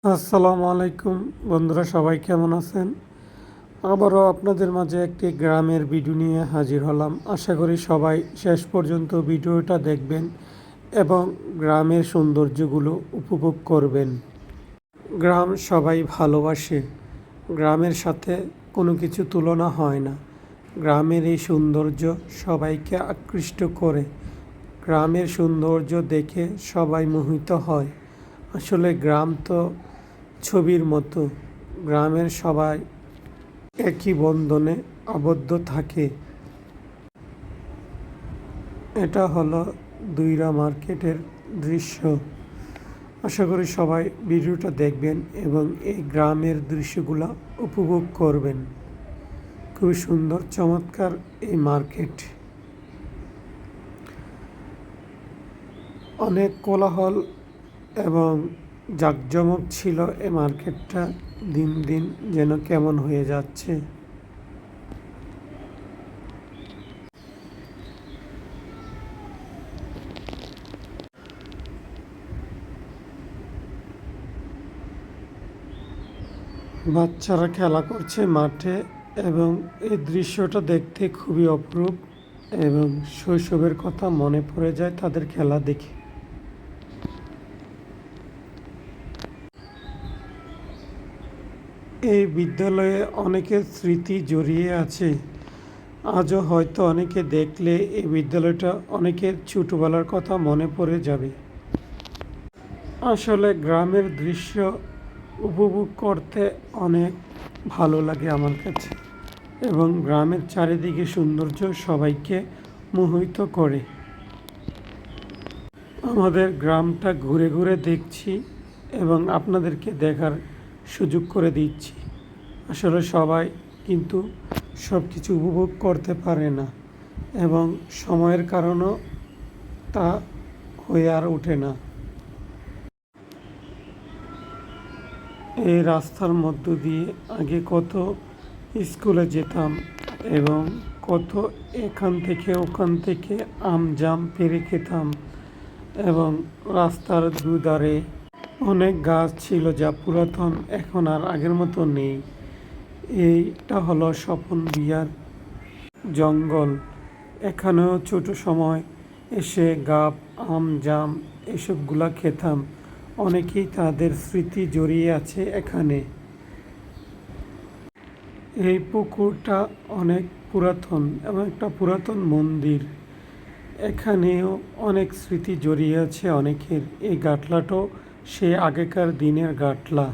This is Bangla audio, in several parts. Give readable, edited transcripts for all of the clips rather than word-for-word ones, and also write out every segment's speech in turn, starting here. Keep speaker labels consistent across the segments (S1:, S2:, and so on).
S1: আসসালামু আলাইকুম বন্ধুরা, সবাই কেমন আছেন? আবারও আপনাদের মাঝে একটি গ্রামের ভিডিও নিয়ে হাজির হলাম। আশা করি সবাই শেষ পর্যন্ত ভিডিওটা দেখবেন এবং গ্রামের সৌন্দর্যগুলো উপভোগ করবেন। গ্রাম সবাই ভালোবাসে, গ্রামের সাথে কোনো কিছু তুলনা হয় না। গ্রামের এই সৌন্দর্য সবাইকে আকৃষ্ট করে, গ্রামের সৌন্দর্য দেখে সবাই মোহিত হয়। আসলে গ্রাম তো ছবির মতো, গ্রামের সবাই একই বন্ধনে আবদ্ধ থাকে। এটা হলো দুইরা মার্কেটের দৃশ্য। আশা করি সবাই ভিডিওটা দেখবেন এবং এই গ্রামের দৃশ্যগুলো উপভোগ করবেন। খুবই সুন্দর চমৎকার এই মার্কেট। অনেক কোলাহল এবং জাঁকজমক ছিল এই মার্কেটটা, দিন দিন যেন কেমন হয়ে যাচ্ছে। বাচ্চারা খেলা করছে মাঠে এবং এই দৃশ্যটা দেখতে খুবই অপরূপ এবং শৈশবের কথা মনে পড়ে যায় তাদের খেলা দেখে। এই বিদ্যালয়ে অনেকের স্মৃতি জড়িয়ে আছে। আজও হয়তো অনেকে দেখলে এই বিদ্যালয়টা অনেকের ছোটবেলার কথা মনে পড়ে যাবে। আসলে গ্রামের দৃশ্য উপভোগ করতে অনেক ভালো লাগে আমার কাছে এবং গ্রামের চারিদিকে সৌন্দর্য সবাইকে মোহিত করে। আমাদের গ্রামটা ঘুরে ঘুরে দেখছি এবং আপনাদেরকে দেখার সুযোগ করে দিচ্ছি। আসলে সবাই কিন্তু সব কিছু উপভোগ করতে পারে না এবং সময়ের কারণেও তা হয়ে আর ওঠে না। এই রাস্তার মধ্য দিয়ে আগে কত স্কুলে যেতাম এবং কত এখান থেকে ওখান থেকে আম জাম পেড়ে খেতাম এবং রাস্তার দুধারে অনেক গাছ ছিল যা পুরাতন, এখন আর আগের মতো নেই। এইটা হলো স্বপন বিহার জঙ্গল। এখানেও ছোট সময় এসে গাব আম জাম এসবগুলা খেতাম। অনেকেই তাদের স্মৃতি জড়িয়ে আছে এখানে। এই পুকুরটা অনেক পুরাতন এবং একটা পুরাতন মন্দির। এখানেও অনেক স্মৃতি জড়িয়ে আছে অনেকের। এই গাটলাটাও সে আগেকার দিনের গাটলা।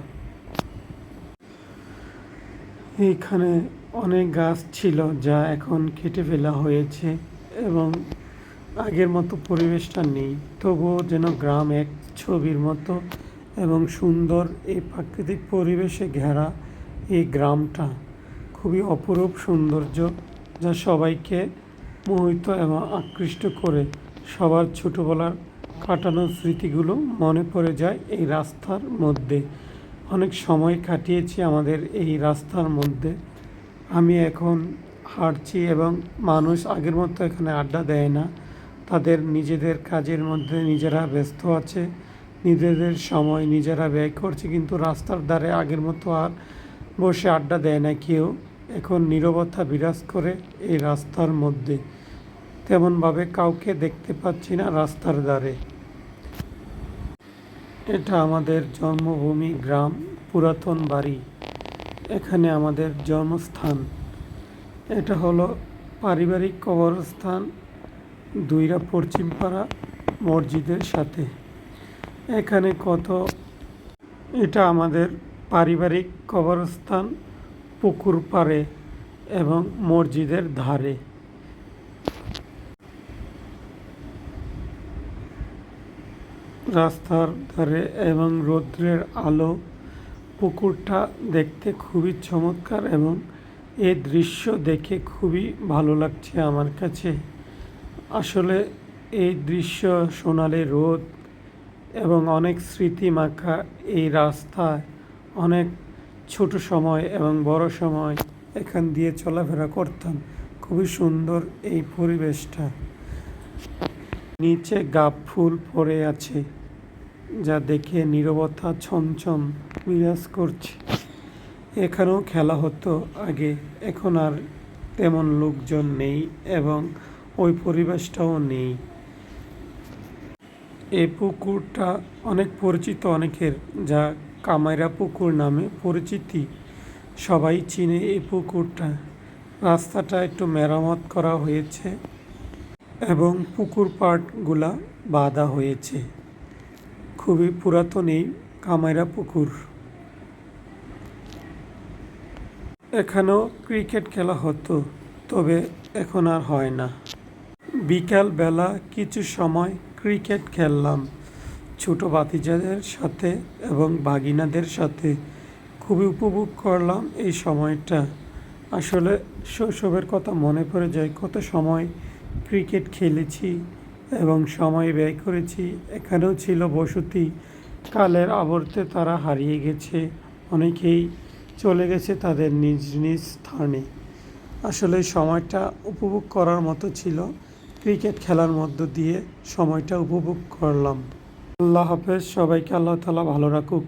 S1: এইখানে অনেক গাছ ছিল যা এখন কেটে ফেলা হয়েছে এবং আগের মতো পরিবেশটা নেই। তবুও যেন গ্রাম এক ছবির মতো এবং সুন্দর এই প্রাকৃতিক পরিবেশে ঘেরা এই গ্রামটা খুবই অপরূপ সৌন্দর্য, যা সবাইকে মোহিত এবং আকৃষ্ট করে। সবার ছোটোবেলার কাটানো স্মৃতিগুলো মনে পড়ে যায় এই রাস্তার মধ্যে। অনেক সময় কাটিয়েছি আমাদের এই রাস্তার মধ্যে। আমি এখন হাঁটছি এবং মানুষ আগের মতো এখানে আড্ডা দেয় না। তাদের নিজেদের কাজের মধ্যে নিজেরা ব্যস্ত আছে, নিজেদের সময় নিজেরা ব্যয় করছে, কিন্তু রাস্তার ধারে আগের মতো আর বসে আড্ডা দেয় না কেউ। এখন নীরবতা বিরাজ করে এই রাস্তার মধ্যে, তেমনভাবে কাউকে দেখতে পাচ্ছি না রাস্তার ধারে। এটা আমাদের জন্মভূমি গ্রাম, পুরাতন বাড়ি, এখানে আমাদের জন্মস্থান। এটা হলো পারিবারিক কবরস্থান দুইরা পশ্চিমপাড়া মসজিদের সাথে। এখানে এটা আমাদের পারিবারিক কবরস্থান পুকুর পাড়ে এবং মসজিদের ধারে। রাস্তার ধারে এবং রৌদ্রের আলো, পুকুরটা দেখতে খুবই চমৎকার এবং এই দৃশ্য দেখে খুবই ভালো লাগছে আমার কাছে। আসলে এই দৃশ্য, সোনালি রোদ এবং অনেক স্মৃতি মাখা এই রাস্তায় অনেক ছোট সময় এবং বড় সময় এখান দিয়ে চলাফেরা করতাম। খুবই সুন্দর এই পরিবেশটা। নিচে গাব ফুল পড়ে আছে। যা দেখে নীরবতা ছমছম বিরাজ করছে। এখানেও খেলা হতো আগে, এখন আর তেমন লোকজন নেই এবং ওই পরিবেশটাও নেই। এই পুকুরটা অনেক পরিচিত অনেকের, যা কামাইরা পুকুর নামে পরিচিতি। সবাই চিনে এই পুকুরটা। রাস্তাটা একটু মেরামত করা হয়েছে এবং পুকুর পাড়গুলা বাঁধা হয়েছে। খুবই পুরাতন এই কামাইরা পুকুর। এখানেও ক্রিকেট খেলা হতো, তবে এখন আর হয় না। বিকাল বেলা কিছু সময় ক্রিকেট খেললাম ছোট ভাতিজাদের সাথে এবং ভাগিনাদের সাথে। খুবই উপভোগ করলাম এই সময়টা। আসলে শৈশবের কথা মনে পড়ে যায়, কত সময় ক্রিকেট খেলেছি এবং সময় ব্যয় করেছি। এখানেও ছিল বসতি, কালের আবর্তে তারা হারিয়ে গেছে, অনেকেই চলে গেছে তাদের নিজ নিজ স্থানে। আসলে সময়টা উপভোগ করার মতো ছিল। ক্রিকেট খেলার মধ্য দিয়ে সময়টা উপভোগ করলাম। আল্লাহ হাফেজ, সবাইকে আল্লাহ তাআলা ভালো রাখুক।